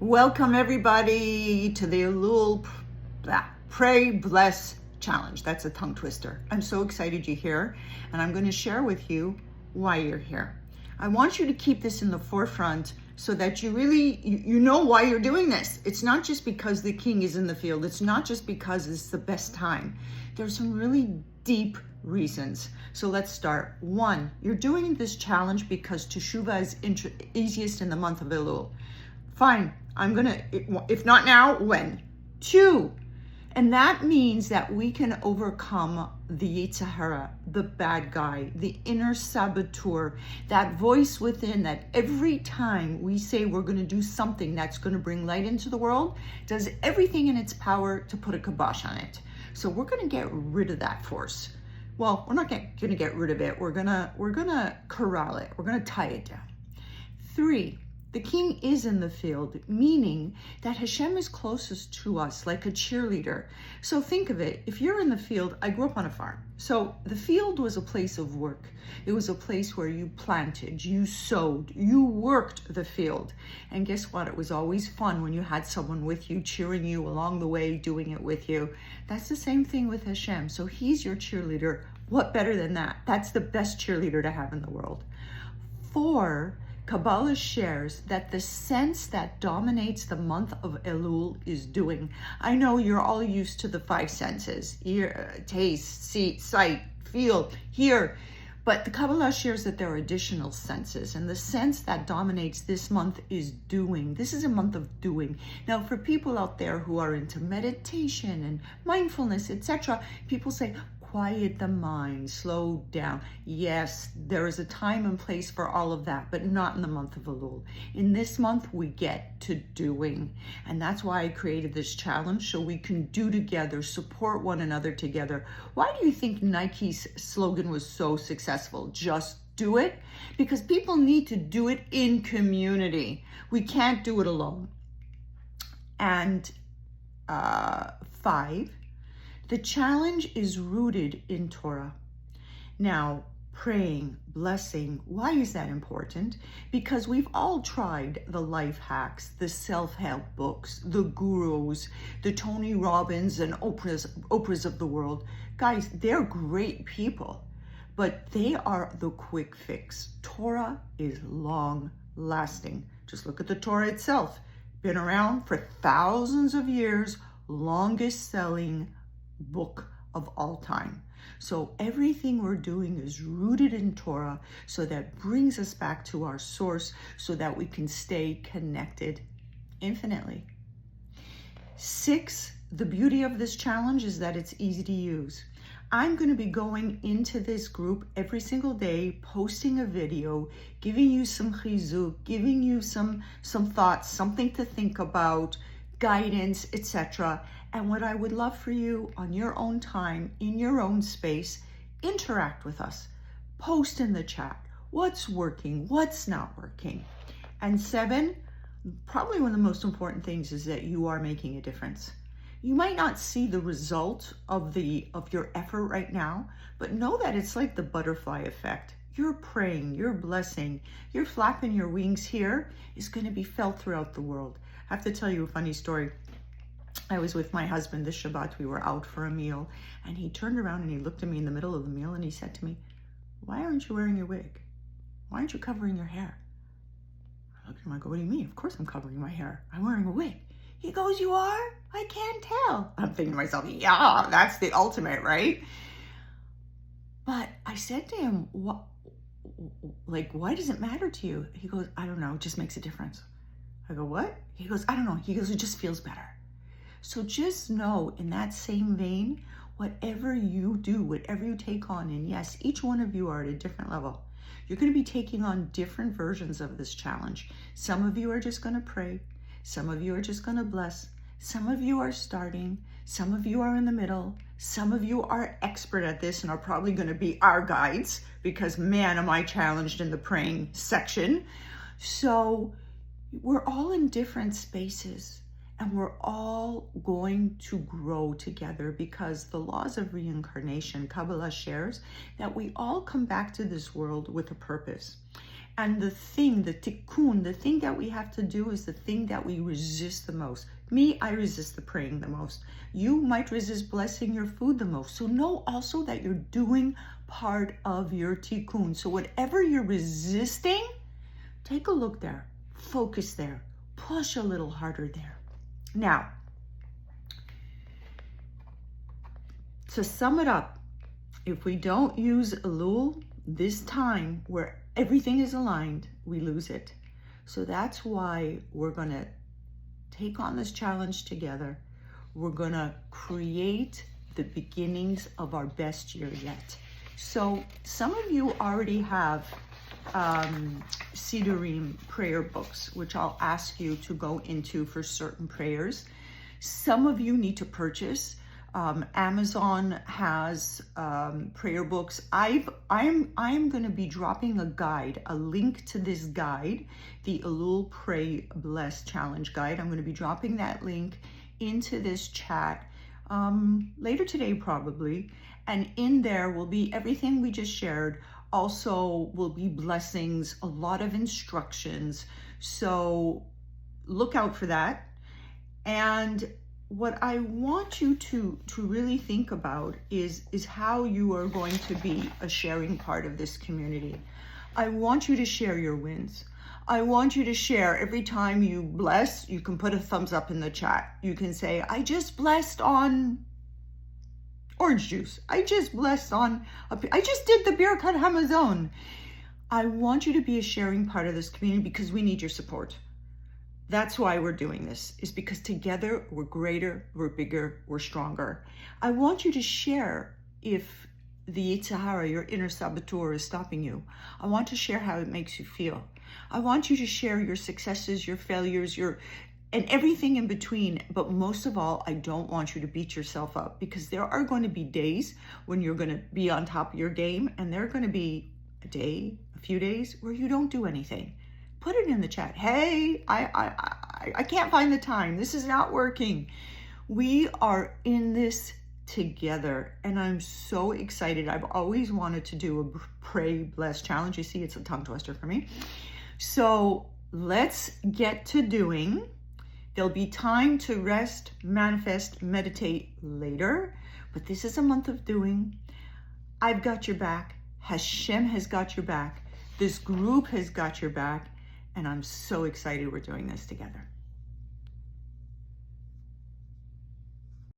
Welcome everybody to the Elul Pray Bless Challenge. That's a tongue twister. I'm so excited you're here, and I'm going to share with you why you're here. I want you to keep this in the forefront so that you really, you know why you're doing this. It's not just because the king is in the field. It's not just because it's the best time. There's some really deep reasons. So let's start. 1, you're doing this challenge because Teshuvah is easiest in the month of Elul. Fine, I'm gonna, if not now, when? 2, and that means that we can overcome the Yetzer Hara, the bad guy, the inner saboteur, that voice within that every time we say we're gonna do something that's gonna bring light into the world, does everything in its power to put a kibosh on it. So we're gonna get rid of that force. Well, we're not gonna get rid of it. We're gonna corral it. We're gonna tie it down. 3, the king is in the field, meaning that Hashem is closest to us, like a cheerleader. So think of it, if you're in the field, I grew up on a farm. So the field was a place of work. It was a place where you planted, you sowed, you worked the field. And guess what? It was always fun when you had someone with you, cheering you along the way, doing it with you. That's the same thing with Hashem. So he's your cheerleader. What better than that? That's the best cheerleader to have in the world. 4, Kabbalah shares that the sense that dominates the month of Elul is doing. I know you're all used to the 5 senses, ear, taste, see, sight, feel, hear, but the Kabbalah shares that there are additional senses, and the sense that dominates this month is doing. This is a month of doing. Now, for people out there who are into meditation and mindfulness, etc., people say, quiet the mind, slow down. Yes, there is a time and place for all of that, but not in the month of Elul. In this month, we get to doing. And that's why I created this challenge, so we can do together, support one another together. Why do you think Nike's slogan was so successful? Just do it? Because people need to do it in community. We can't do it alone. And 5, the challenge is rooted in Torah. Now, praying, blessing, why is that important? Because we've all tried the life hacks, the self-help books, the gurus, the Tony Robbins and Oprahs of the world. Guys, they're great people, but they are the quick fix. Torah is long lasting. Just look at the Torah itself. Been around for thousands of years, longest selling book of all time. So everything we're doing is rooted in Torah, so that brings us back to our source, so that we can stay connected infinitely. 6, the beauty of this challenge is that it's easy to use. I'm going to be going into this group every single day, posting a video, giving you some chizuk, giving you some thoughts, something to think about, guidance, etc. And what I would love for you on your own time, in your own space, interact with us. Post in the chat. What's working? What's not working? And 7, probably one of the most important things is that you are making a difference. You might not see the result of your effort right now, but know that it's like the butterfly effect. You're praying, you're blessing, you're flapping your wings here is going to be felt throughout the world. I have to tell you a funny story. I was with my husband this Shabbat. We were out for a meal, and he turned around and he looked at me in the middle of the meal and he said to me, "Why aren't you wearing your wig? Why aren't you covering your hair?" I looked at him, I go, "What do you mean? Of course I'm covering my hair. I'm wearing a wig." He goes, "You are? I can't tell." I'm thinking to myself, yeah, that's the ultimate, right? But I said to him, why does it matter to you? He goes, "I don't know, it just makes a difference." I go, "What?" He goes, "I don't know." He goes, "It just feels better." So just know, in that same vein, whatever you do, whatever you take on, and yes, each one of you are at a different level. You're going to be taking on different versions of this challenge. Some of you are just going to pray. Some of you are just going to bless. Some of you are starting. Some of you are in the middle. Some of you are expert at this and are probably going to be our guides, because man, am I challenged in the praying section. So we're all in different spaces. And we're all going to grow together, because the laws of reincarnation, Kabbalah shares that we all come back to this world with a purpose. And the tikkun, the thing that we have to do is the thing that we resist the most. Me, I resist the praying the most. You might resist blessing your food the most. So know also that you're doing part of your tikkun. So whatever you're resisting, take a look there, focus there, push a little harder there. Now, to sum it up, if we don't use Elul this time where everything is aligned, we lose it. So that's why we're going to take on this challenge together. We're going to create the beginnings of our best year yet. So some of you already have Sidurim prayer books, which I'll ask you to go into for certain prayers. Some of you need to purchase. Amazon has prayer books. I'm going to be dropping a guide, a link to this guide, the Elul Pray Bless Challenge guide. I'm going to be dropping that link into this chat later today probably. And in there will be everything we just shared. Also will be blessings, a lot of instructions. So look out for that. And what I want you to really think about is how you are going to be a sharing part of this community. I want you to share your wins. I want you to share every time you bless. You can put a thumbs up in the chat. You can say, I just blessed on orange juice. I just blessed on, I just did the Birkat Hamazon. I want you to be a sharing part of this community because we need your support. That's why we're doing this, is because together we're greater, we're bigger, we're stronger. I want you to share if the Yetzer Hara, your inner saboteur, is stopping you. I want to share how it makes you feel. I want you to share your successes, your failures, and everything in between. But most of all, I don't want you to beat yourself up because there are going to be days when you're going to be on top of your game, and there are going to be a few days where you don't do anything. Put it in the chat. Hey, I can't find the time. This is not working. We are in this together, and I'm so excited. I've always wanted to do a Pray Bless challenge. You see, it's a tongue twister for me. So let's get to doing. There'll be time to rest, manifest, meditate later, but this is a month of doing. I've got your back. Hashem has got your back. This group has got your back. And I'm so excited we're doing this together.